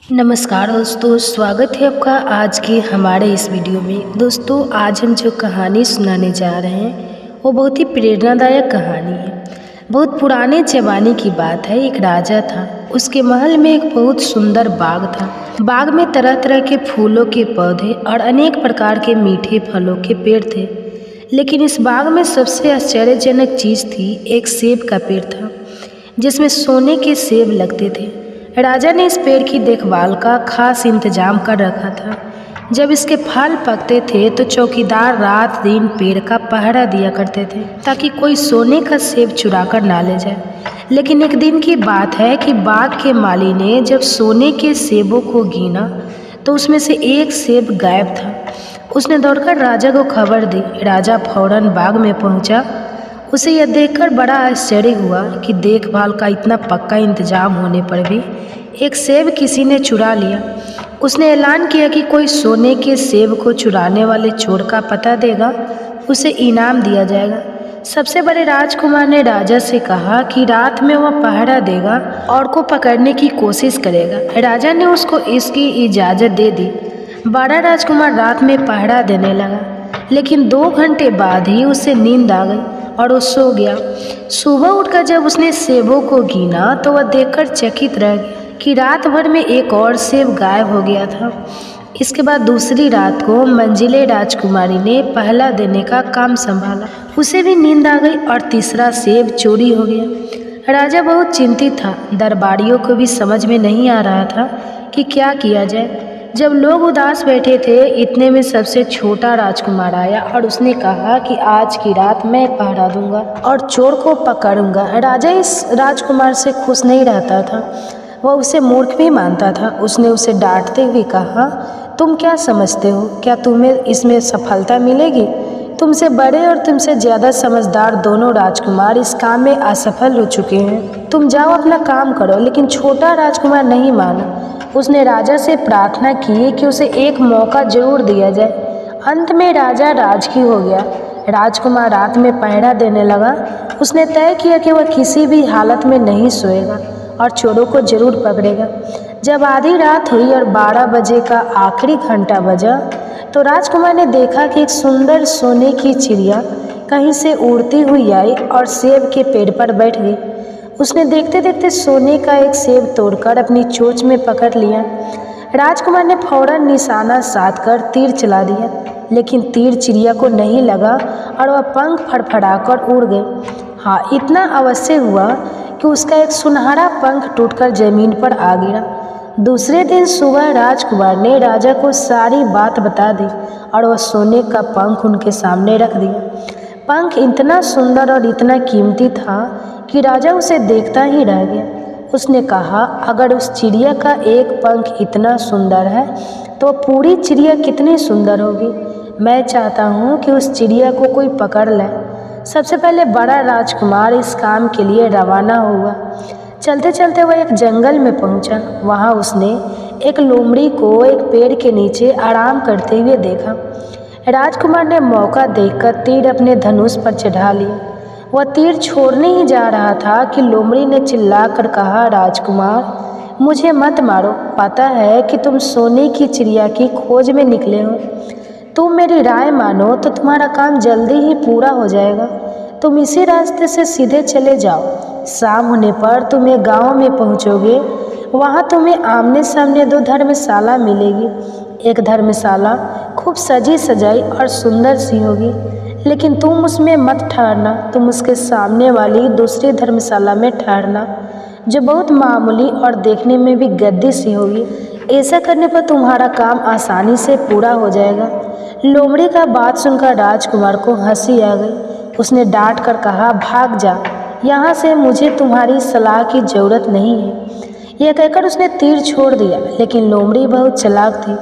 नमस्कार दोस्तों, स्वागत है आपका आज के हमारे इस वीडियो में। दोस्तों, आज हम जो कहानी सुनाने जा रहे हैं वो बहुत ही प्रेरणादायक कहानी है। बहुत पुराने ज़माने की बात है। एक राजा था, उसके महल में एक बहुत सुंदर बाग था। बाग में तरह तरह के फूलों के पौधे और अनेक प्रकार के मीठे फलों के पेड़ थे। लेकिन इस बाग में सबसे आश्चर्यजनक चीज़ थी, एक सेब का पेड़ था जिसमें सोने के सेब लगते थे। राजा ने इस पेड़ की देखभाल का खास इंतजाम कर रखा था। जब इसके फल पकते थे तो चौकीदार रात दिन पेड़ का पहरा दिया करते थे ताकि कोई सोने का सेब चुरा कर ना ले जाए। लेकिन एक दिन की बात है कि बाग के माली ने जब सोने के सेबों को गिना तो उसमें से एक सेब गायब था। उसने दौड़कर राजा को खबर दी। राजा फौरन बाग में पहुंचा। उसे यह देखकर बड़ा आश्चर्य हुआ कि देखभाल का इतना पक्का इंतजाम होने पर भी एक सेब किसी ने चुरा लिया। उसने ऐलान किया कि कोई सोने के सेब को चुराने वाले चोर का पता देगा, उसे इनाम दिया जाएगा। सबसे बड़े राजकुमार ने राजा से कहा कि रात में वह पहरा देगा और को पकड़ने की कोशिश करेगा। राजा ने उसको इसकी इजाज़त दे दी। बड़ा राजकुमार रात में पहरा देने लगा, लेकिन 2 घंटे बाद ही उसे नींद आ गई और वो सो गया। सुबह उठकर जब उसने सेबों को गिना तो वह देखकर चकित रह गया कि रात भर में एक और सेब गायब हो गया था। इसके बाद दूसरी रात को मंजिले राजकुमारी ने पहला देने का काम संभाला। उसे भी नींद आ गई और तीसरा सेब चोरी हो गया। राजा बहुत चिंतित था। दरबारियों को भी समझ में नहीं आ रहा था कि क्या किया जाए। जब लोग उदास बैठे थे, इतने में सबसे छोटा राजकुमार आया और उसने कहा कि आज की रात मैं पहरा दूंगा और चोर को पकड़ूंगा। राजा इस राजकुमार से खुश नहीं रहता था, वह उसे मूर्ख भी मानता था। उसने उसे डांटते हुए कहा, तुम क्या समझते हो, क्या तुम्हें इसमें सफलता मिलेगी? तुमसे बड़े और तुमसे ज़्यादा समझदार दोनों राजकुमार इस काम में असफल हो चुके हैं। तुम जाओ अपना काम करो। लेकिन छोटा राजकुमार नहीं माना। उसने राजा से प्रार्थना की कि उसे एक मौका जरूर दिया जाए। अंत में राजा राजकी हो गया। राजकुमार रात में पहरा देने लगा। उसने तय किया कि वह किसी भी हालत में नहीं सोएगा और चोरों को जरूर पकड़ेगा। जब आधी रात हुई और 12 बजे का आखिरी घंटा बजा तो राजकुमार ने देखा कि एक सुंदर सोने की चिड़िया कहीं से उड़ती हुई आई और सेब के पेड़ पर बैठ गई। उसने देखते देखते सोने का एक सेब तोड़कर अपनी चोंच में पकड़ लिया। राजकुमार ने फौरन निशाना साधकर तीर चला दिया, लेकिन तीर चिड़िया को नहीं लगा और वह पंख फड़फड़ाकर उड़ गई। हाँ, इतना अवश्य हुआ कि उसका एक सुनहरा पंख टूटकर जमीन पर आ गिरा। दूसरे दिन सुबह राजकुमार ने राजा को सारी बात बता दी और वह सोने का पंख उनके सामने रख दिया। पंख इतना सुंदर और इतना कीमती था कि राजा उसे देखता ही रह गया। उसने कहा, अगर उस चिड़िया का एक पंख इतना सुंदर है तो पूरी चिड़िया कितनी सुंदर होगी। मैं चाहता हूँ कि उस चिड़िया को कोई पकड़ ले। सबसे पहले बड़ा राजकुमार इस काम के लिए रवाना हुआ। चलते चलते वह एक जंगल में पहुंचा। वहां उसने एक लोमड़ी को एक पेड़ के नीचे आराम करते हुए देखा। राजकुमार ने मौका देखकर तीर अपने धनुष पर चढ़ा लिया। वह तीर छोड़ने ही जा रहा था कि लोमड़ी ने चिल्लाकर कहा, राजकुमार, मुझे मत मारो। पता है कि तुम सोने की चिड़िया की खोज में निकले हो। तुम मेरी राय मानो तो तुम्हारा काम जल्दी ही पूरा हो जाएगा। तुम इसी रास्ते से सीधे चले जाओ। शाम होने पर तुम एक गाँव में पहुँचोगे। वहाँ तुम्हें आमने सामने 2 धर्मशाला मिलेगी। एक धर्मशाला खूब सजी सजाई और सुंदर सी होगी, लेकिन तुम उसमें मत ठहरना। तुम उसके सामने वाली दूसरी धर्मशाला में ठहरना, जो बहुत मामूली और देखने में भी गद्दी सी होगी। ऐसा करने पर तुम्हारा काम आसानी से पूरा हो जाएगा। लोमड़ी का बात सुनकर राजकुमार को हंसी आ गई। उसने डांट कर कहा, भाग जा यहाँ से, मुझे तुम्हारी सलाह की ज़रूरत नहीं है। यह कहकर उसने तीर छोड़ दिया, लेकिन लोमड़ी बहुत चालाक थी।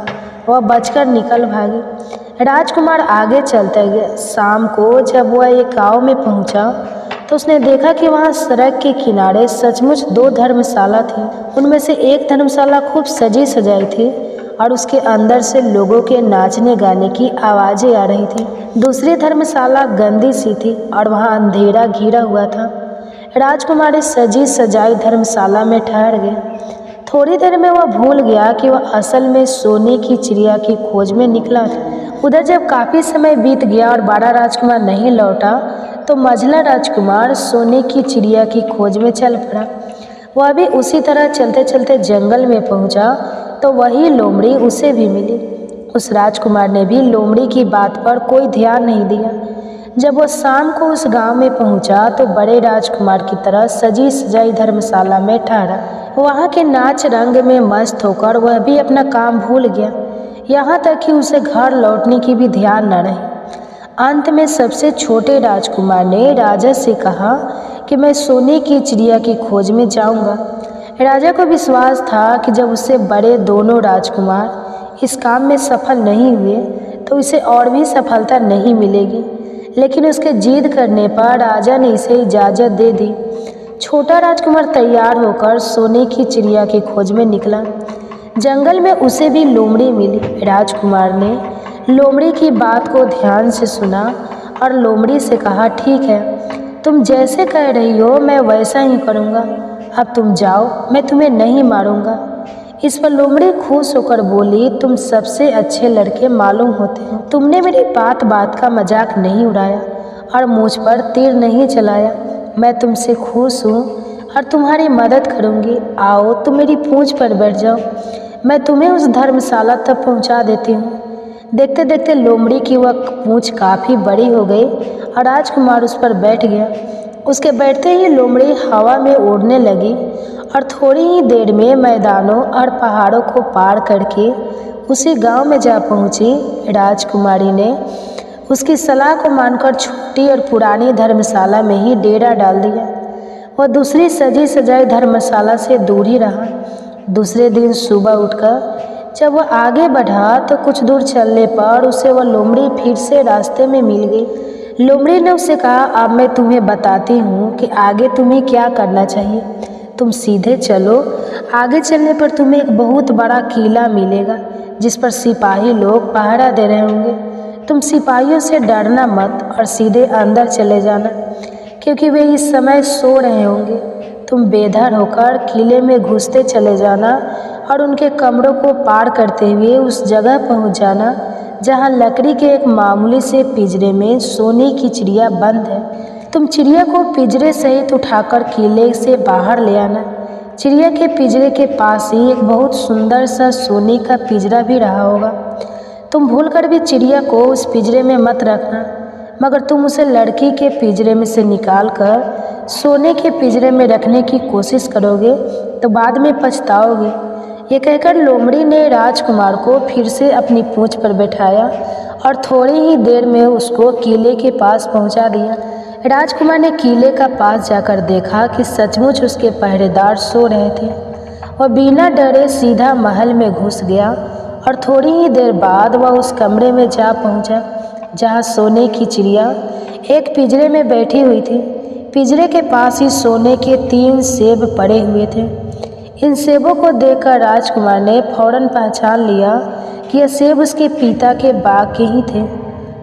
वह बचकर निकल भागी। राजकुमार आगे चलता गया। शाम को जब वह एक गांव में पहुंचा तो उसने देखा कि वहां सड़क के किनारे सचमुच 2 धर्मशाला थी। उनमें से एक धर्मशाला खूब सजी सजाई थी और उसके अंदर से लोगों के नाचने गाने की आवाज़ें आ रही थी। दूसरी धर्मशाला गंदी सी थी और वहां अंधेरा घिरा हुआ था। राजकुमार इस सजी सजाई धर्मशाला में ठहर गए। थोड़ी देर में वह भूल गया कि वह असल में सोने की चिड़िया की खोज में निकला था। उधर जब काफ़ी समय बीत गया और बड़ा राजकुमार नहीं लौटा तो मझला राजकुमार सोने की चिड़िया की खोज में चल पड़ा। वह भी उसी तरह चलते चलते जंगल में पहुंचा तो वही लोमड़ी उसे भी मिली। उस राजकुमार ने भी लोमड़ी की बात पर कोई ध्यान नहीं दिया। जब वह शाम को उस गांव में पहुंचा तो बड़े राजकुमार की तरह सजी सजाई धर्मशाला में ठहरा। वहां के नाच रंग में मस्त होकर वह भी अपना काम भूल गया, यहाँ तक कि उसे घर लौटने की भी ध्यान न रही। अंत में सबसे छोटे राजकुमार ने राजा से कहा कि मैं सोने की चिड़िया की खोज में जाऊंगा। राजा को विश्वास था कि जब उससे बड़े दोनों राजकुमार इस काम में सफल नहीं हुए तो उसे और भी सफलता नहीं मिलेगी, लेकिन उसके जिद करने पर राजा ने इसे इजाज़त दे दी। छोटा राजकुमार तैयार होकर सोने की चिड़िया की खोज में निकला। जंगल में उसे भी लोमड़ी मिली। राजकुमार ने लोमड़ी की बात को ध्यान से सुना और लोमड़ी से कहा, ठीक है, तुम जैसे कह रही हो मैं वैसा ही करूँगा। अब तुम जाओ, मैं तुम्हें नहीं मारूंगा। इस पर लोमड़ी खुश होकर बोली, तुम सबसे अच्छे लड़के मालूम होते हो। तुमने मेरी बात बात का मजाक नहीं उड़ाया और मुझ पर तीर नहीं चलाया। मैं तुमसे खुश हूँ और तुम्हारी मदद करूँगी। आओ तुम मेरी पूंछ पर बैठ जाओ, मैं तुम्हें उस धर्मशाला तक पहुँचा देती हूँ। देखते देखते लोमड़ी की वह पूंछ काफ़ी बड़ी हो गई और राजकुमार उस पर बैठ गया। उसके बैठते ही लोमड़ी हवा में उड़ने लगी और थोड़ी ही देर में मैदानों और पहाड़ों को पार करके उसी गांव में जा पहुंची। राजकुमारी ने उसकी सलाह को मानकर छोटी और पुरानी धर्मशाला में ही डेरा डाल दिया। वह दूसरी सजी सजाई धर्मशाला से दूर ही रहा। दूसरे दिन सुबह उठकर जब वह आगे बढ़ा तो कुछ दूर चलने पर उसे वह लोमड़ी फिर से रास्ते में मिल गई। लोमड़ी ने उसे कहा, अब मैं तुम्हें बताती हूँ कि आगे तुम्हें क्या करना चाहिए। तुम सीधे चलो, आगे चलने पर तुम्हें एक बहुत बड़ा किला मिलेगा जिस पर सिपाही लोग पहरा दे रहे होंगे। तुम सिपाहियों से डरना मत और सीधे अंदर चले जाना, क्योंकि वे इस समय सो रहे होंगे। तुम बेधर होकर किले में घुसते चले जाना और उनके कमरों को पार करते हुए उस जगह पहुंच जाना जहां लकड़ी के एक मामूली से पिंजरे में सोने की चिड़िया बंद है। तुम चिड़िया को पिंजरे सहित उठाकर किले से बाहर ले आना। चिड़िया के पिंजरे के पास ही एक बहुत सुंदर सा सोने का पिंजरा भी रहा होगा। तुम भूलकर भी चिड़िया को उस पिंजरे में मत रखना, मगर तुम उसे लड़की के पिंजरे में से निकाल कर सोने के पिंजरे में रखने की कोशिश करोगे तो बाद में पछताओगे। ये कहकर लोमड़ी ने राजकुमार को फिर से अपनी पूंछ पर बैठाया और थोड़ी ही देर में उसको किले के पास पहुंचा दिया। राजकुमार ने किले का पास जाकर देखा कि सचमुच उसके पहरेदार सो रहे थे। वह बिना डरे सीधा महल में घुस गया और थोड़ी ही देर बाद वह उस कमरे में जा पहुंचा जहां सोने की चिड़िया एक पिंजरे में बैठी हुई थी। पिंजरे के पास ही सोने के 3 सेब पड़े हुए थे। इन सेबों को देखकर राजकुमार ने फौरन पहचान लिया कि यह सेब उसके पिता के बाग के ही थे।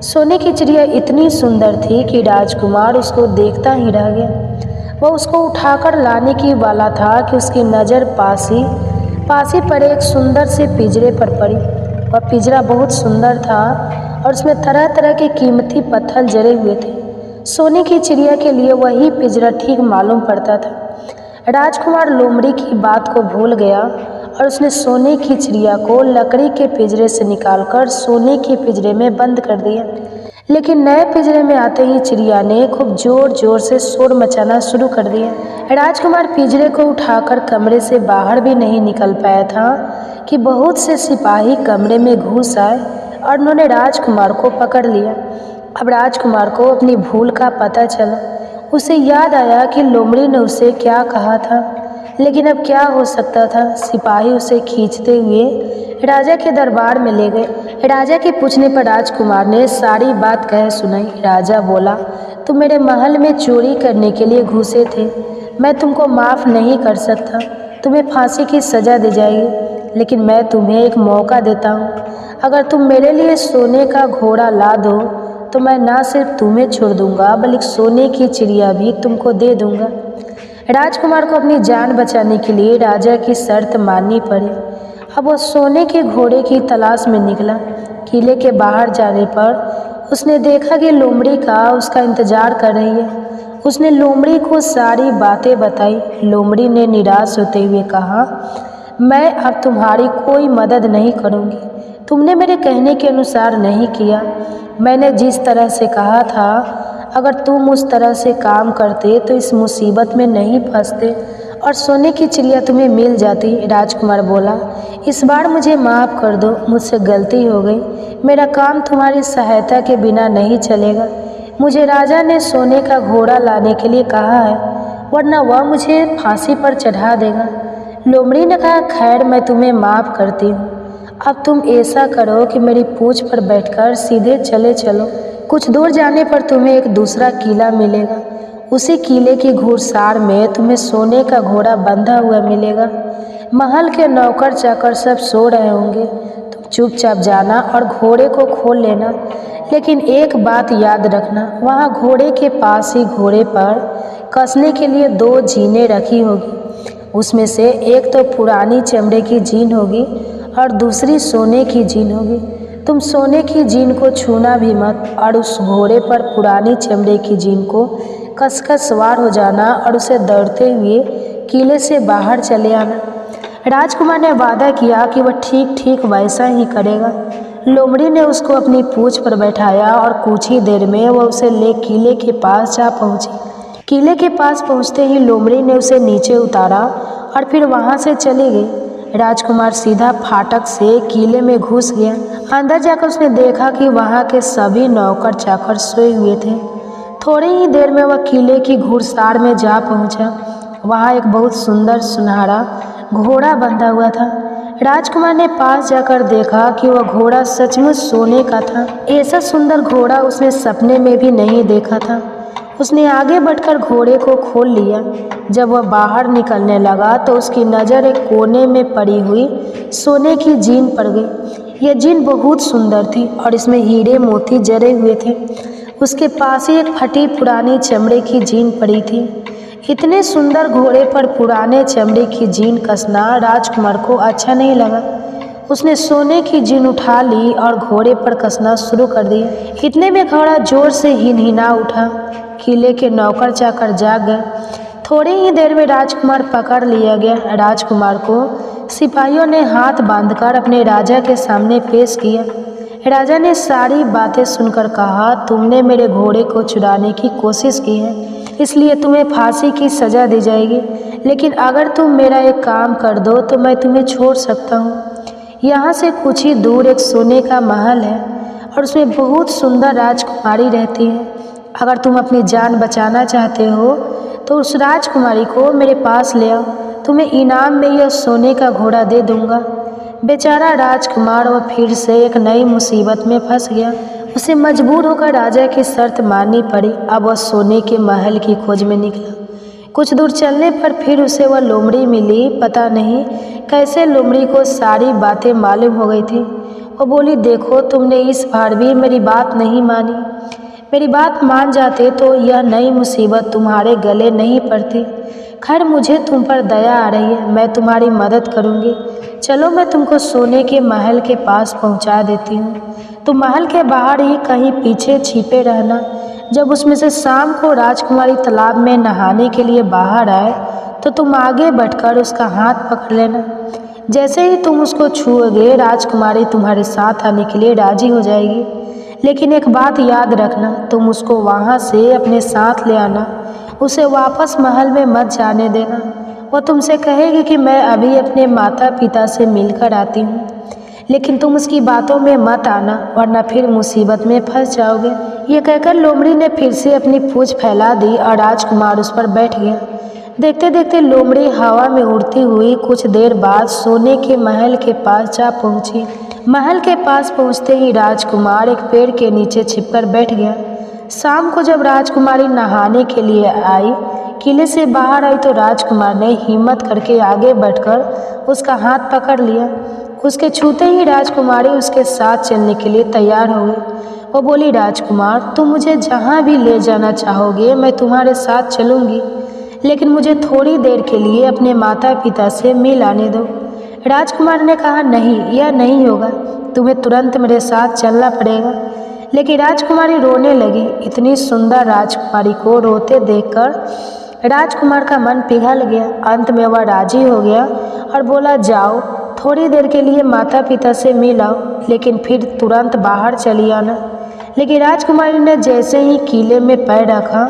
सोने की चिड़िया इतनी सुंदर थी कि राजकुमार उसको देखता ही रह गया। वह उसको उठाकर लाने की वाला था कि उसकी नज़र पास ही पड़े एक सुंदर से पिंजरे पर पड़ी। वह पिंजरा बहुत सुंदर था और उसमें तरह तरह के कीमती पत्थर जड़े हुए थे। सोने की चिड़िया के लिए वही पिंजरा ठीक मालूम पड़ता था। राजकुमार लोमड़ी की बात को भूल गया और उसने सोने की चिड़िया को लकड़ी के पिंजरे से निकालकर सोने के पिंजरे में बंद कर दिया। लेकिन नए पिंजरे में आते ही चिड़िया ने खूब जोर जोर से शोर मचाना शुरू कर दिया। राजकुमार पिंजरे को उठाकर कमरे से बाहर भी नहीं निकल पाया था कि बहुत से सिपाही कमरे में घुस आए और उन्होंने राजकुमार को पकड़ लिया। अब राजकुमार को अपनी भूल का पता चला। उसे याद आया कि लोमड़ी ने उसे क्या कहा था, लेकिन अब क्या हो सकता था। सिपाही उसे खींचते हुए राजा के दरबार में ले गए। राजा के पूछने पर राजकुमार ने सारी बात कह सुनाई। राजा बोला, तुम मेरे महल में चोरी करने के लिए घुसे थे, मैं तुमको माफ़ नहीं कर सकता, तुम्हें फांसी की सज़ा दी जाएगी। लेकिन मैं तुम्हें एक मौका देता हूँ, अगर तुम मेरे लिए सोने का घोड़ा ला दो तो मैं ना सिर्फ तुम्हें छोड़ दूंगा बल्कि सोने की चिड़िया भी तुमको दे दूंगा। राजकुमार को अपनी जान बचाने के लिए राजा की शर्त माननी पड़ी। अब वह सोने के घोड़े की तलाश में निकला। किले के बाहर जाने पर उसने देखा कि लोमड़ी का उसका इंतजार कर रही है। उसने लोमड़ी को सारी बातें बताई। लोमड़ी ने निराश होते हुए कहा, मैं अब तुम्हारी कोई मदद नहीं करूँगी। तुमने मेरे कहने के अनुसार नहीं किया। मैंने जिस तरह से कहा था, अगर तुम उस तरह से काम करते तो इस मुसीबत में नहीं फंसते और सोने की चिड़िया तुम्हें मिल जाती। राजकुमार बोला, इस बार मुझे माफ़ कर दो, मुझसे गलती हो गई। मेरा काम तुम्हारी सहायता के बिना नहीं चलेगा। मुझे राजा ने सोने का घोड़ा लाने के लिए कहा है, वरना वह मुझे फांसी पर चढ़ा देगा। लोमड़ी ने कहा, खैर मैं तुम्हें माफ़ करती हूँ। अब तुम ऐसा करो कि मेरी पूँछ पर बैठकर सीधे चले चलो। कुछ दूर जाने पर तुम्हें एक दूसरा किला मिलेगा। उसी किले की घुड़सार में तुम्हें सोने का घोड़ा बंधा हुआ मिलेगा। महल के नौकर चाकर सब सो रहे होंगे। तुम चुपचाप जाना और घोड़े को खोल लेना। लेकिन एक बात याद रखना, वहाँ घोड़े के पास ही घोड़े पर कसने के लिए 2 जीनें रखी होगी। उसमें से एक तो पुरानी चमड़े की जीन होगी और दूसरी सोने की जीन होगी। तुम सोने की जीन को छूना भी मत और उस घोड़े पर पुरानी चमड़े की जीन को कसकर सवार हो जाना और उसे दौड़ते हुए किले से बाहर चले आना। राजकुमार ने वादा किया कि वह ठीक ठीक वैसा ही करेगा। लोमड़ी ने उसको अपनी पूँछ पर बैठाया और कुछ ही देर में वह उसे ले किले के पास जा पहुंची। किले के पास पहुंचते ही लोमड़ी ने उसे नीचे उतारा और फिर वहां से चली गई। राजकुमार सीधा फाटक से किले में घुस गया। अंदर जाकर उसने देखा कि वहां के सभी नौकर चाकर सोए हुए थे। थोड़ी ही देर में वह किले की घुड़सार में जा पहुंचा। वहां एक बहुत सुंदर सुनहरा घोड़ा बंधा हुआ था। राजकुमार ने पास जाकर देखा कि वह घोड़ा सचमुच सोने का था। ऐसा सुंदर घोड़ा उसने सपने में भी नहीं देखा था। उसने आगे बढ़कर घोड़े को खोल लिया। जब वह बाहर निकलने लगा तो उसकी नज़र एक कोने में पड़ी हुई सोने की जीन पड़ गई। यह जीन बहुत सुंदर थी और इसमें हीरे मोती जड़े हुए थे। उसके पास ही एक फटी पुरानी चमड़े की जीन पड़ी थी। इतने सुंदर घोड़े पर पुराने चमड़े की जीन कसना राजकुमार को अच्छा नहीं लगा। उसने सोने की जीन उठा ली और घोड़े पर कसना शुरू कर दिया। इतने में घोड़ा जोर से हिनहिना उठा। किले के नौकर चाकर जाग गए। थोड़ी ही देर में राजकुमार पकड़ लिया गया। राजकुमार को सिपाहियों ने हाथ बांधकर अपने राजा के सामने पेश किया। राजा ने सारी बातें सुनकर कहा, तुमने मेरे घोड़े को चुराने की कोशिश की है, इसलिए तुम्हें फांसी की सज़ा दी जाएगी। लेकिन अगर तुम मेरा एक काम कर दो तो मैं तुम्हें छोड़ सकता हूँ। यहाँ से कुछ ही दूर एक सोने का महल है और उसमें बहुत सुंदर राजकुमारी रहती है। अगर तुम अपनी जान बचाना चाहते हो तो उस राजकुमारी को मेरे पास ले आओ। तुम्हें इनाम में यह सोने का घोड़ा दे दूंगा। बेचारा राजकुमार वह फिर से एक नई मुसीबत में फंस गया। उसे मजबूर होकर राजा की शर्त माननी पड़ी। अब वह सोने के महल की खोज में निकला। कुछ दूर चलने पर फिर उसे वह लोमड़ी मिली। पता नहीं कैसे लोमड़ी को सारी बातें मालूम हो गई थी। वो बोली, देखो तुमने इस बार भी मेरी बात नहीं मानी। मेरी बात मान जाते तो यह नई मुसीबत तुम्हारे गले नहीं पड़ती। खैर मुझे तुम पर दया आ रही है, मैं तुम्हारी मदद करूँगी। चलो मैं तुमको सोने के महल के पास पहुँचा देती हूँ। तुम महल के बाहर ही कहीं पीछे छिपे रहना। जब उसमें से शाम को राजकुमारी तालाब में नहाने के लिए बाहर आए तो तुम आगे बढ़कर उसका हाथ पकड़ लेना। जैसे ही तुम उसको छूओगे राजकुमारी तुम्हारे साथ आने के लिए राजी हो जाएगी। लेकिन एक बात याद रखना, तुम उसको वहाँ से अपने साथ ले आना। उसे वापस महल में मत जाने देना। वो तुमसे कहेगी कि मैं अभी अपने माता पिता से मिलकर आती हूँ, लेकिन तुम उसकी बातों में मत आना, वरना फिर मुसीबत में फंस जाओगे। ये कहकर लोमड़ी ने फिर से अपनी पूँछ फैला दी और राजकुमार उस पर बैठ गया। देखते देखते लोमड़ी हवा में उड़ती हुई कुछ देर बाद सोने के महल के पास जा पहुँची। महल के पास पहुँचते ही राजकुमार एक पेड़ के नीचे छिपकर बैठ गया। शाम को जब राजकुमारी नहाने के लिए आई, किले से बाहर आई तो राजकुमार ने हिम्मत करके आगे बढ़कर उसका हाथ पकड़ लिया। उसके छूते ही राजकुमारी उसके साथ चलने के लिए तैयार हो गई। वो बोली, राजकुमार तुम मुझे जहाँ भी ले जाना चाहोगे मैं तुम्हारे साथ चलूँगी, लेकिन मुझे थोड़ी देर के लिए अपने माता पिता से मिल आने दो। राजकुमार ने कहा, नहीं, यह नहीं होगा, तुम्हें तुरंत मेरे साथ चलना पड़ेगा। लेकिन राजकुमारी रोने लगी। इतनी सुंदर राजकुमारी को रोते देखकर राजकुमार का मन पिघल गया। अंत में वह राजी हो गया और बोला, जाओ, थोड़ी देर के लिए माता पिता से मिल आओ, लेकिन फिर तुरंत बाहर चली आना। लेकिन राजकुमारी ने जैसे ही किले में पैर रखा,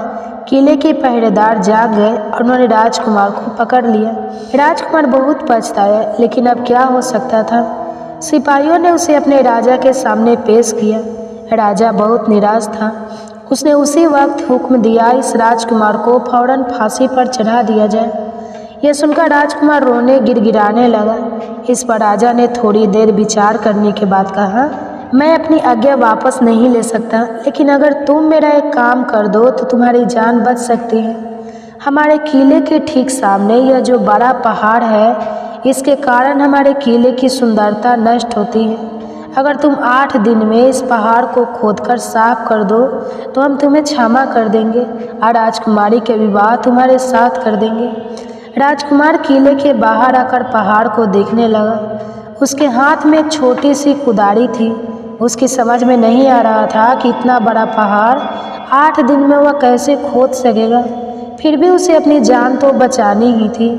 किले के पहरेदार जाग गए और उन्होंने राजकुमार को पकड़ लिया। राजकुमार बहुत पछताया, लेकिन अब क्या हो सकता था। सिपाहियों ने उसे अपने राजा के सामने पेश किया। राजा बहुत निराश था। उसने उसी वक्त हुक्म दिया, इस राजकुमार को फौरन फांसी पर चढ़ा दिया जाए। यह सुनकर राजकुमार रोने गिड़गिड़ाने लगा। इस पर राजा ने थोड़ी देर विचार करने के बाद कहा, मैं अपनी आज्ञा वापस नहीं ले सकता, लेकिन अगर तुम मेरा एक काम कर दो तो तुम्हारी जान बच सकती है। हमारे किले के ठीक सामने यह जो बड़ा पहाड़ है, इसके कारण हमारे किले की सुंदरता नष्ट होती है। अगर तुम 8 दिन में इस पहाड़ को खोदकर साफ कर दो तो हम तुम्हें क्षमा कर देंगे और राजकुमारी के विवाह तुम्हारे साथ कर देंगे। राजकुमार किले के बाहर आकर पहाड़ को देखने लगा। उसके हाथ में एक छोटी सी कुदारी थी। उसकी समझ में नहीं आ रहा था कि इतना बड़ा पहाड़ 8 दिन में वह कैसे खोद सकेगा। फिर भी उसे अपनी जान तो बचानी ही थी,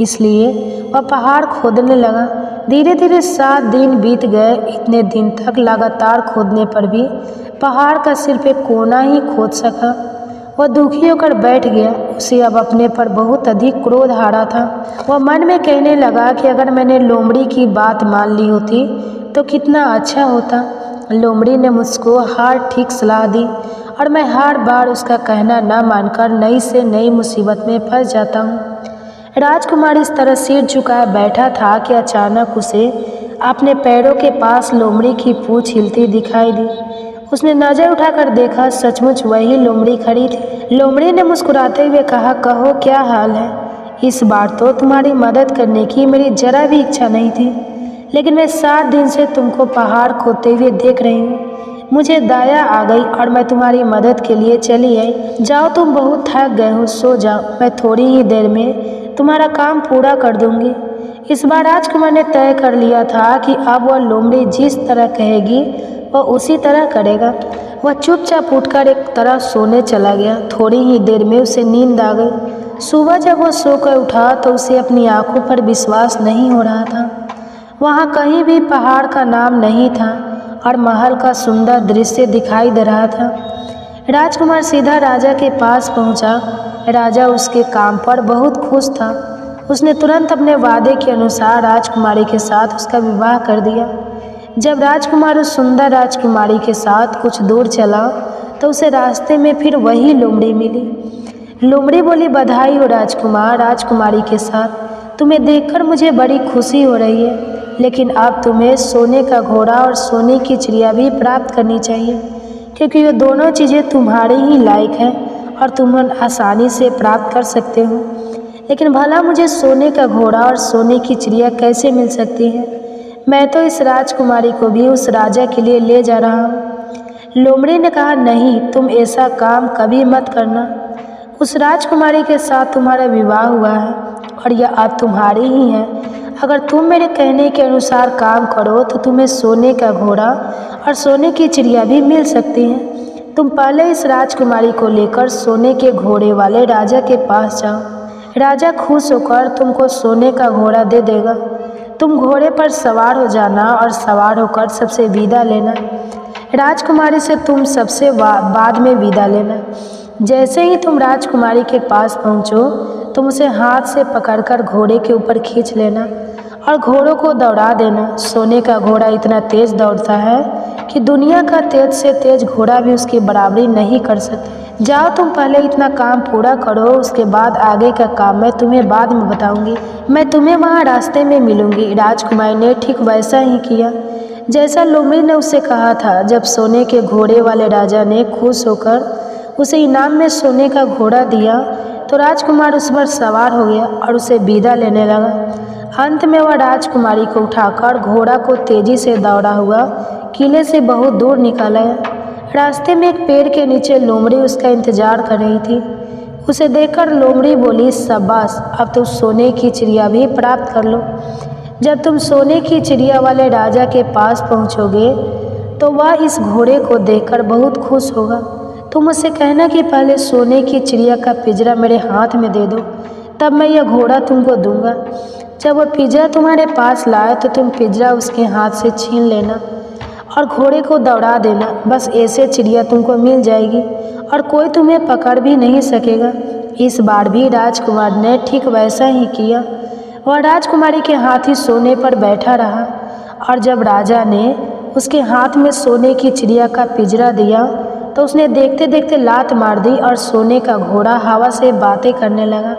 इसलिए वह पहाड़ खोदने लगा। धीरे धीरे 7 दिन बीत गए। इतने दिन तक लगातार खोदने पर भी पहाड़ का सिर्फ एक कोना ही खोद सका। वह दुखी होकर बैठ गया। उसे अब अपने पर बहुत अधिक क्रोध आ रहा था। वह मन में कहने लगा कि अगर मैंने लोमड़ी की बात मान ली होती तो कितना अच्छा होता। लोमड़ी ने मुझको हर ठीक सलाह दी और मैं हर बार उसका कहना न मानकर नई से नई मुसीबत में फंस जाता हूँ। राजकुमार इस तरह सिर झुकाए बैठा था कि अचानक उसे अपने पैरों के पास लोमड़ी की पूंछ हिलती दिखाई दी। उसने नज़र उठाकर देखा, सचमुच वही लोमड़ी खड़ी थी। लोमड़ी ने मुस्कुराते हुए कहा, कहो क्या हाल है। इस बार तो तुम्हारी मदद करने की मेरी जरा भी इच्छा नहीं थी, लेकिन मैं 7 दिन से तुमको पहाड़ खोदते हुए देख रही हूँ। मुझे दया आ गई और मैं तुम्हारी मदद के लिए चली आई। जाओ, तुम बहुत थक गए हो, सो जाओ। मैं थोड़ी ही देर में तुम्हारा काम पूरा कर दूंगी। इस बार राजकुमार ने तय कर लिया था कि अब वह लोमड़ी जिस तरह कहेगी वह उसी तरह करेगा। वह चुपचाप उठकर एक तरफ सोने चला गया। थोड़ी ही देर में उसे नींद आ गई। सुबह जब वह सोकर उठा तो उसे अपनी आंखों पर विश्वास नहीं हो रहा था। वहाँ कहीं भी पहाड़ का नाम नहीं था और महल का सुंदर दृश्य दिखाई दे रहा था। राजकुमार सीधा राजा के पास पहुँचा। राजा उसके काम पर बहुत खुश था। उसने तुरंत अपने वादे के अनुसार राजकुमारी के साथ उसका विवाह कर दिया। जब राजकुमार उस सुंदर राजकुमारी के साथ कुछ दूर चला तो उसे रास्ते में फिर वही लोमड़ी मिली। लोमड़ी बोली, बधाई हो राजकुमार, राजकुमारी के साथ तुम्हें देखकर मुझे बड़ी खुशी हो रही है, लेकिन अब तुम्हें सोने का घोड़ा और सोने की चिड़िया भी प्राप्त करनी चाहिए, क्योंकि ये दोनों चीज़ें तुम्हारे ही लायक हैं और तुम आसानी से प्राप्त कर सकते हो। लेकिन भला मुझे सोने का घोड़ा और सोने की चिड़िया कैसे मिल सकती है? मैं तो इस राजकुमारी को भी उस राजा के लिए ले जा रहा हूँ। लोमड़ी ने कहा, नहीं, तुम ऐसा काम कभी मत करना। उस राजकुमारी के साथ तुम्हारा विवाह हुआ है और यह अब तुम्हारी ही है। अगर तुम मेरे कहने के अनुसार काम करो तो तुम्हें सोने का घोड़ा और सोने की चिड़िया भी मिल सकती हैं। तुम पहले इस राजकुमारी को लेकर सोने के घोड़े वाले राजा के पास जाओ। राजा खुश होकर तुमको सोने का घोड़ा दे देगा। तुम घोड़े पर सवार हो जाना और सवार होकर सबसे विदा लेना। राजकुमारी से तुम सबसे बाद में विदा लेना। जैसे ही तुम राजकुमारी के पास पहुँचो तुम उसे हाथ से पकड़कर घोड़े के ऊपर खींच लेना और घोड़ों को दौड़ा देना। सोने का घोड़ा इतना तेज दौड़ता है कि दुनिया का तेज से तेज घोड़ा भी उसकी बराबरी नहीं कर सकता। जाओ, तुम पहले इतना काम पूरा करो, उसके बाद आगे का काम मैं तुम्हें बाद में बताऊंगी। मैं तुम्हें वहाँ रास्ते में मिलूंगी। राजकुमारी ने ठीक वैसा ही किया जैसा लोमड़ी ने उसे कहा था। जब सोने के घोड़े वाले राजा ने खुश होकर उसे इनाम में सोने का घोड़ा दिया तो राजकुमार उस पर सवार हो गया और उसे विदा लेने लगा। अंत में वह राजकुमारी को उठाकर घोड़ा को तेजी से दौड़ा हुआ किले से बहुत दूर निकल आया। रास्ते में एक पेड़ के नीचे लोमड़ी उसका इंतजार कर रही थी। उसे देखकर लोमड़ी बोली, शाबाश, अब तुम सोने की चिड़िया भी प्राप्त कर लो। जब तुम सोने की चिड़िया वाले राजा के पास पहुँचोगे तो वह इस घोड़े को देखकर बहुत खुश होगा। तुम उससे कहना कि पहले सोने की चिड़िया का पिंजरा मेरे हाथ में दे दो, तब मैं यह घोड़ा तुमको दूंगा। जब वह पिंजरा तुम्हारे पास लाए तो तुम पिंजरा उसके हाथ से छीन लेना और घोड़े को दौड़ा देना। बस ऐसे चिड़िया तुमको मिल जाएगी और कोई तुम्हें पकड़ भी नहीं सकेगा। इस बार भी राजकुमार ने ठीक वैसा ही किया। वह राजकुमारी के हाथ ही सोने पर बैठा रहा और जब राजा ने उसके हाथ में सोने की चिड़िया का पिंजरा दिया तो उसने देखते देखते लात मार दी और सोने का घोड़ा हवा से बातें करने लगा।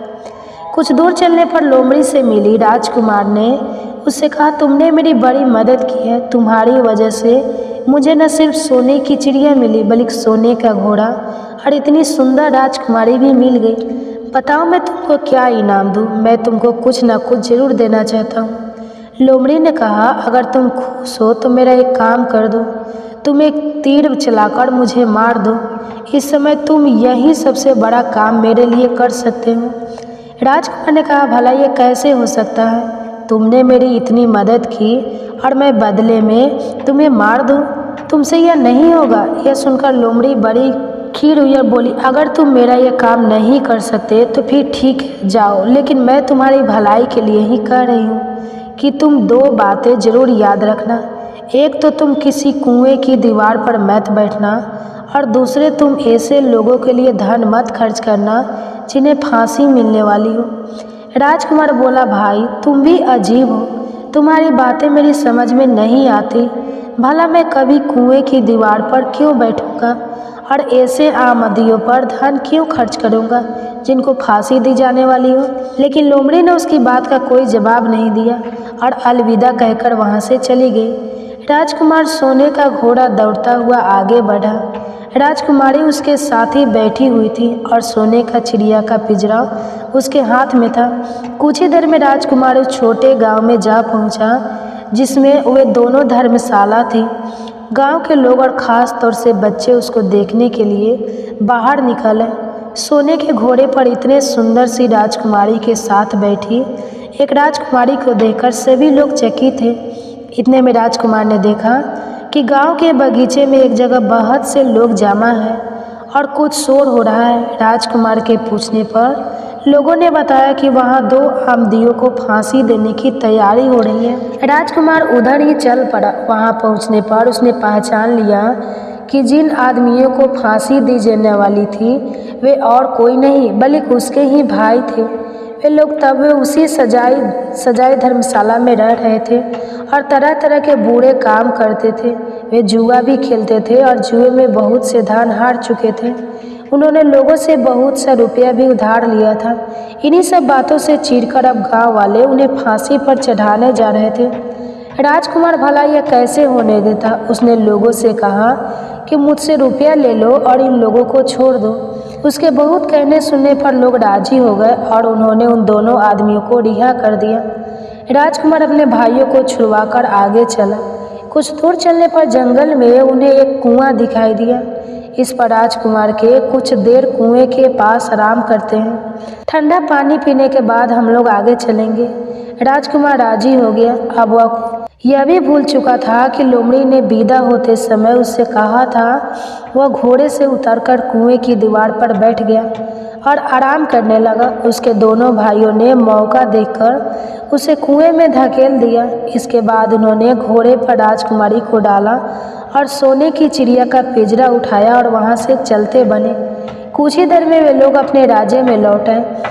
कुछ दूर चलने पर लोमड़ी से मिली राजकुमार ने उससे कहा, तुमने मेरी बड़ी मदद की है। तुम्हारी वजह से मुझे न सिर्फ सोने की चिड़िया मिली बल्कि सोने का घोड़ा और इतनी सुंदर राजकुमारी भी मिल गई। बताओ मैं तुमको क्या इनाम दूँ? मैं तुमको कुछ ना कुछ जरूर देना चाहता हूँ। लोमड़ी ने कहा, अगर तुम खुश हो तो मेरा एक काम कर दो, तुम एक तीर चलाकर मुझे मार दो। इस समय तुम यही सबसे बड़ा काम मेरे लिए कर सकते हो। राजकुमार ने कहा, भला ये कैसे हो सकता है? तुमने मेरी इतनी मदद की और मैं बदले में तुम्हें मार दूं? तुमसे यह नहीं होगा। यह सुनकर लोमड़ी बड़ी खीर हुई और बोली, अगर तुम मेरा यह काम नहीं कर सकते तो फिर ठीक है, जाओ, लेकिन मैं तुम्हारी भलाई के लिए ही कह रही हूँ कि तुम दो बातें जरूर याद रखना। एक तो तुम किसी कुएं की दीवार पर मत बैठना और दूसरे तुम ऐसे लोगों के लिए धन मत खर्च करना जिन्हें फांसी मिलने वाली हो। राजकुमार बोला, भाई तुम भी अजीब हो, तुम्हारी बातें मेरी समझ में नहीं आती। भला मैं कभी कुएं की दीवार पर क्यों बैठूंगा और ऐसे आमदियों पर धन क्यों खर्च करूंगा जिनको फांसी दी जाने वाली हो। लेकिन लोमड़ी ने उसकी बात का कोई जवाब नहीं दिया और अलविदा कहकर वहां से चली गई। राजकुमार सोने का घोड़ा दौड़ता हुआ आगे बढ़ा। राजकुमारी उसके साथ ही बैठी हुई थी और सोने का चिड़िया का पिंजरा उसके हाथ में था। कुछ ही देर में राजकुमार उस छोटे गांव में जा पहुंचा जिसमें वे दोनों धर्मशाला थी। गांव के लोग और ख़ास तौर से बच्चे उसको देखने के लिए बाहर निकले। सोने के घोड़े पर इतने सुंदर सी राजकुमारी के साथ बैठी एक राजकुमारी को देखकर सभी लोग चकित थे। इतने में राजकुमार ने देखा कि गांव के बगीचे में एक जगह बहुत से लोग जमा हैं और कुछ शोर हो रहा है। राजकुमार के पूछने पर लोगों ने बताया कि वहां दो आमदियों को फांसी देने की तैयारी हो रही है। राजकुमार उधर ही चल पड़ा। वहां पहुंचने पर उसने पहचान लिया कि जिन आदमियों को फांसी दी जाने वाली थी वे और कोई नहीं बल्कि उसके ही भाई थे। वे लोग तब वे उसी सजाई धर्मशाला में रह रहे थे और तरह तरह के बुरे काम करते थे। वे जुआ भी खेलते थे और जुए में बहुत से धन हार चुके थे। उन्होंने लोगों से बहुत सा रुपया भी उधार लिया था। इन्हीं सब बातों से चीरकर अब गांव वाले उन्हें फांसी पर चढ़ाने जा रहे थे। राजकुमार भला यह कैसे होने देता? उसने लोगों से कहा कि मुझसे रुपया ले लो और इन लोगों को छोड़ दो। उसके बहुत कहने सुनने पर लोग राजी हो गए और उन्होंने उन दोनों आदमियों को रिहा कर दिया। राजकुमार अपने भाइयों को छुड़वाकर आगे चला। कुछ दूर चलने पर जंगल में उन्हें एक कुआं दिखाई दिया। इस पर राजकुमार के कुछ देर कुएं के पास आराम करते हैं। ठंडा पानी पीने के बाद हम लोग आगे चलेंगे। राजकुमार राजी हो गया। अब वह यह भी भूल चुका था कि लोमड़ी ने विदा होते समय उससे कहा था। वह घोड़े से उतरकर कुएं की दीवार पर बैठ गया और आराम करने लगा। उसके दोनों भाइयों ने मौका देखकर उसे कुएं में धकेल दिया। इसके बाद उन्होंने घोड़े पर राजकुमारी को डाला और सोने की चिड़िया का पिंजरा उठाया और वहां से चलते बने। कुछ ही देर में वे लोग अपने राज्य में लौट आए।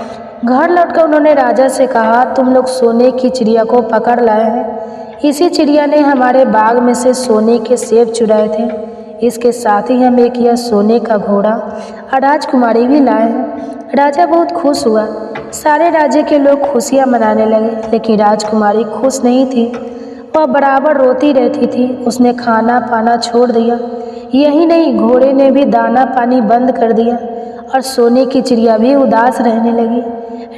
घर लौटकर उन्होंने राजा से कहा, तुम लोग सोने की चिड़िया को पकड़ लाए हैं। इसी चिड़िया ने हमारे बाग में से सोने के सेब चुराए थे। इसके साथ ही हम एक यह सोने का घोड़ा और राजकुमारी भी लाए हैं। राजा बहुत खुश हुआ। सारे राज्य के लोग खुशियां मनाने लगे, लेकिन राजकुमारी खुश नहीं थी। वह बराबर रोती रहती थी। उसने खाना पाना छोड़ दिया। यही नहीं, घोड़े ने भी दाना पानी बंद कर दिया और सोने की चिड़िया भी उदास रहने लगी।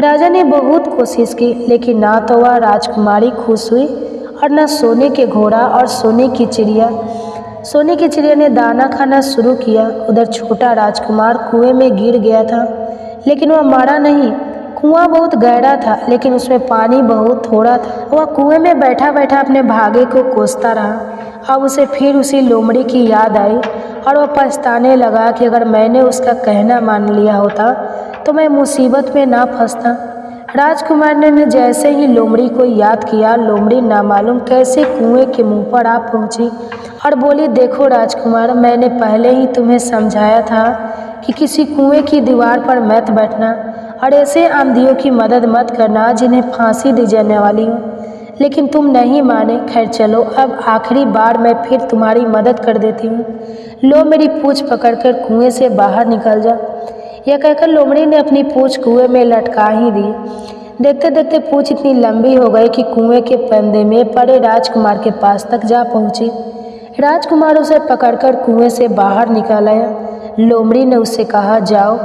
राजा ने बहुत कोशिश की, लेकिन ना तो वह राजकुमारी खुश हुई और न सोने के घोड़ा और सोने की चिड़िया ने दाना खाना शुरू किया। उधर छोटा राजकुमार कुएं में गिर गया था। लेकिन वह मरा नहीं। कुआं बहुत गहरा था, लेकिन उसमें पानी बहुत थोड़ा था। वह कुएं में बैठा बैठा अपने भाग्य को कोसता रहा। अब उसे फिर उसी लोमड़ी की याद आई और वह पछताने लगा कि अगर मैंने उसका कहना मान लिया होता तो मैं मुसीबत में ना फंसता। राजकुमार ने जैसे ही लोमड़ी को याद किया, लोमड़ी नामालूम कैसे कुएं के मुंह पर आ पहुंची और बोली, देखो राजकुमार, मैंने पहले ही तुम्हें समझाया था कि किसी कुएं की दीवार पर मत बैठना और ऐसे आंधियों की मदद मत करना जिन्हें फांसी दी जाने वाली हो, लेकिन तुम नहीं माने। खैर चलो, अब आखिरी बार मैं फिर तुम्हारी मदद कर देती हूँ। लो, मेरी पूँछ पकड़कर कुएं से बाहर निकल जा। यह कहकर लोमड़ी ने अपनी पूँछ कुएं में लटका ही दी। देखते देखते पूँछ इतनी लंबी हो गई कि कुएं के फंदे में पड़े राजकुमार के पास तक जा पहुंची। राजकुमार उसे पकड़कर कुएं से बाहर निकाल आया। लोमड़ी ने उससे कहा, जाओ,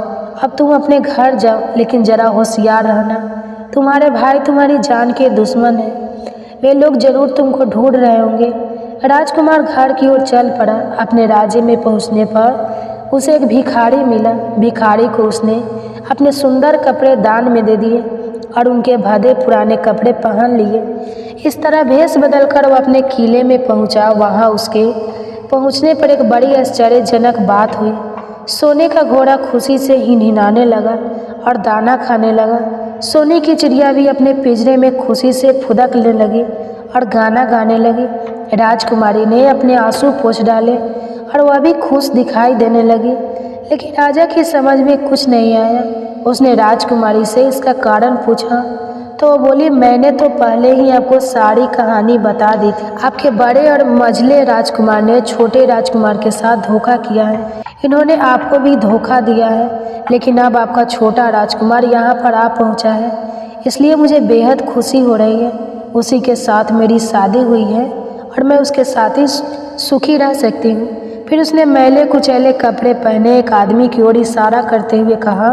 अब तुम अपने घर जाओ, लेकिन जरा होशियार रहना। तुम्हारे भाई तुम्हारी जान के दुश्मन हैं। वे लोग जरूर तुमको ढूंढ रहे होंगे। राजकुमार घर की ओर चल पड़ा। अपने राज्य में पहुंचने पर उसे एक भिखारी मिला। भिखारी को उसने अपने सुंदर कपड़े दान में दे दिए और उनके भदे पुराने कपड़े पहन लिए। इस तरह भेष बदलकर वह अपने किले में पहुंचा। वहां उसके पहुंचने पर एक बड़ी आश्चर्यजनक बात हुई। सोने का घोड़ा खुशी से हिनहिनाने लगा और दाना खाने लगा। सोने की चिड़िया भी अपने पिंजरे में खुशी से फुदकने लगी और गाना गाने लगी। राजकुमारी ने अपने आंसू पोंछ डाले और वह भी खुश दिखाई देने लगी, लेकिन राजा की समझ में कुछ नहीं आया। उसने राजकुमारी से इसका कारण पूछा तो वो बोली, मैंने तो पहले ही आपको सारी कहानी बता दी थी। आपके बड़े और मझले राजकुमार ने छोटे राजकुमार के साथ धोखा किया है। इन्होंने आपको भी धोखा दिया है, लेकिन अब आपका छोटा राजकुमार यहाँ पर आ पहुँचा है, इसलिए मुझे बेहद खुशी हो रही है। उसी के साथ मेरी शादी हुई है और मैं उसके साथ ही सुखी रह सकती हूँ। फिर उसने मैले कुचैले कपड़े पहने एक आदमी की ओर इशारा करते हुए कहा,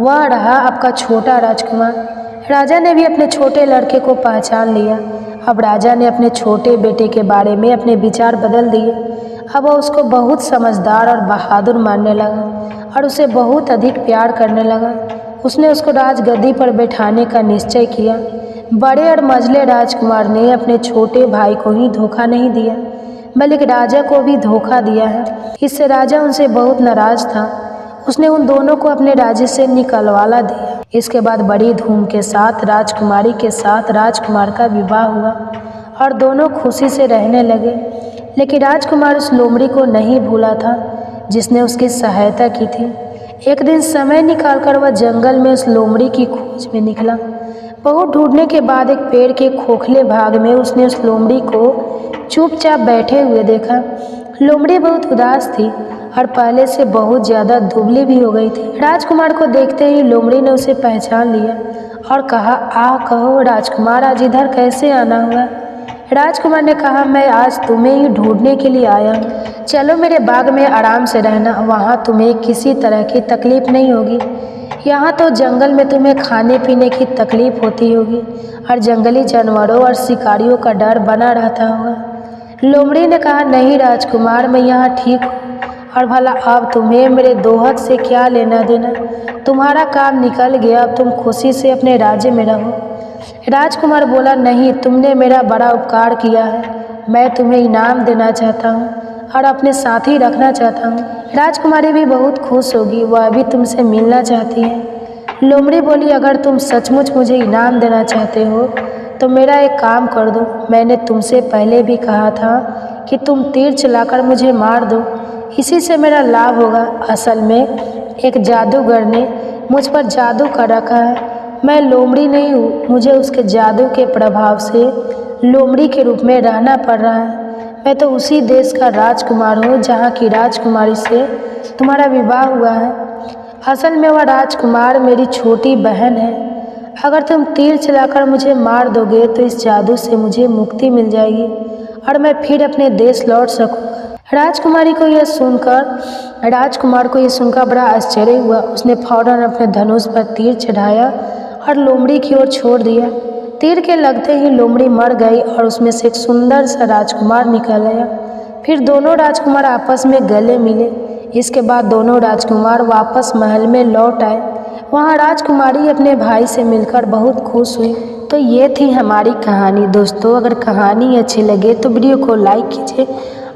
वह रहा आपका छोटा राजकुमार। राजा ने भी अपने छोटे लड़के को पहचान लिया। अब राजा ने अपने छोटे बेटे के बारे में अपने विचार बदल दिए। अब वह उसको बहुत समझदार और बहादुर मानने लगा और उसे बहुत अधिक प्यार करने लगा। उसने उसको राजगद्दी पर बैठाने का निश्चय किया। बड़े और मझले राजकुमार ने अपने छोटे भाई को ही धोखा नहीं दिया, बल्कि राजा को भी धोखा दिया है। इससे राजा उनसे बहुत नाराज था। उसने उन दोनों को अपने राज्य से निकलवा दिया। इसके बाद बड़ी धूम के साथ राजकुमारी के साथ राजकुमार का विवाह हुआ और दोनों खुशी से रहने लगे। लेकिन राजकुमार उस लोमड़ी को नहीं भूला था जिसने उसकी सहायता की थी। एक दिन समय निकालकर वह जंगल में उस लोमड़ी की खोज में निकला। बहुत ढूंढने के बाद एक पेड़ के खोखले भाग में उसने उस लोमड़ी को चुपचाप बैठे हुए देखा। लोमड़ी बहुत उदास थी और पहले से बहुत ज़्यादा दुबली भी हो गई थी। राजकुमार को देखते ही लोमड़ी ने उसे पहचान लिया और कहा, आ कहो राजकुमार, आज इधर कैसे आना हुआ? राजकुमार ने कहा, मैं आज तुम्हें ही ढूंढने के लिए आया हूँ। चलो मेरे बाग में आराम से रहना, वहाँ तुम्हें किसी तरह की तकलीफ नहीं होगी। यहाँ तो जंगल में तुम्हें खाने पीने की तकलीफ होती होगी और जंगली जानवरों और शिकारियों का डर बना रहता होगा। लोमड़ी ने कहा, नहीं राजकुमार, मैं यहाँ ठीक हूँ और भला अब तुम्हें मेरे दोहत से क्या लेना देना? तुम्हारा काम निकल गया, अब तुम खुशी से अपने राज्य में रहो। राजकुमार बोला, नहीं, तुमने मेरा बड़ा उपकार किया है। मैं तुम्हें इनाम देना चाहता हूँ और अपने साथ ही रखना चाहता हूँ। राजकुमारी भी बहुत खुश होगी, वह भी तुमसे मिलना चाहती है। लोमड़ी बोली, अगर तुम सचमुच मुझे इनाम देना चाहते हो तो मेरा एक काम कर दो। मैंने तुमसे पहले भी कहा था कि तुम तीर चलाकर मुझे मार दो, इसी से मेरा लाभ होगा। असल में एक जादूगर ने मुझ पर जादू कर रखा है। मैं लोमड़ी नहीं हूँ, मुझे उसके जादू के प्रभाव से लोमड़ी के रूप में रहना पड़ रहा है। मैं तो उसी देश का राजकुमार हूँ जहाँ की राजकुमारी से तुम्हारा विवाह हुआ है। असल में वह राजकुमार मेरी छोटी बहन है। अगर तुम तीर चलाकर मुझे मार दोगे तो इस जादू से मुझे मुक्ति मिल जाएगी और मैं फिर अपने देश लौट सकूँगा। राजकुमार को यह सुनकर बड़ा आश्चर्य हुआ। उसने फौरन अपने धनुष पर तीर चढ़ाया और लोमड़ी की ओर छोड़ दिया। तीर के लगते ही लोमड़ी मर गई और उसमें से एक सुंदर सा राजकुमार निकल आया। फिर दोनों राजकुमार आपस में गले मिले। इसके बाद दोनों राजकुमार वापस महल में लौट आए। वहाँ राजकुमारी अपने भाई से मिलकर बहुत खुश हुई। तो ये थी हमारी कहानी दोस्तों। अगर कहानी अच्छी लगे तो वीडियो को लाइक कीजिए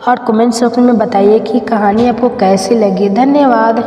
और कमेंट सेक्शन में बताइए कि कहानी आपको कैसी लगी। धन्यवाद।